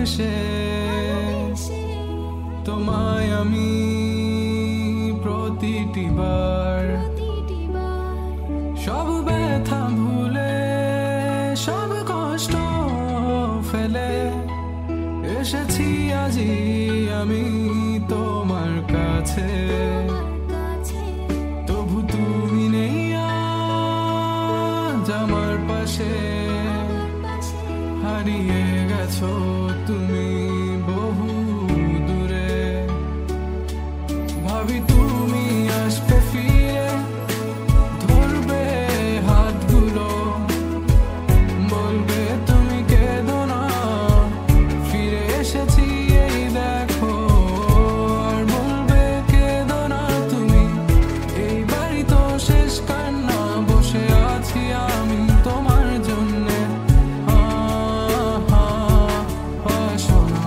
ভালোবেসে তোমায় আমি প্রতিটি বার সব ব্যথা ভুলে সব কষ্ট ফেলে এসেছি আজি আমি তোমার কাছে তবু তুমি নেই আজ আমার পাশে হারিয়ে গেছো তুমি বহু দূরে ভাবি তুমি আসবে ফিরে ধরবে হাতগুলো বলবে তুমি কেঁদো না ফিরে এসেছি এই দেখো আর বলবে কেঁদো না তুমি এই বাড়ি তো শেষ কান্না বসে আছি আমি তোমার জন্যে আসো না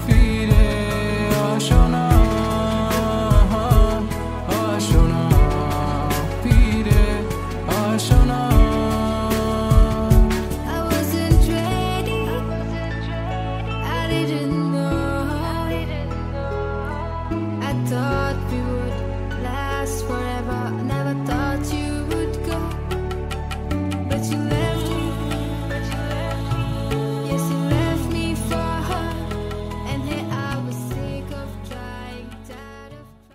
ফিরে আসো না আসো না ফিরে আসো না I wasn't ready. I didn't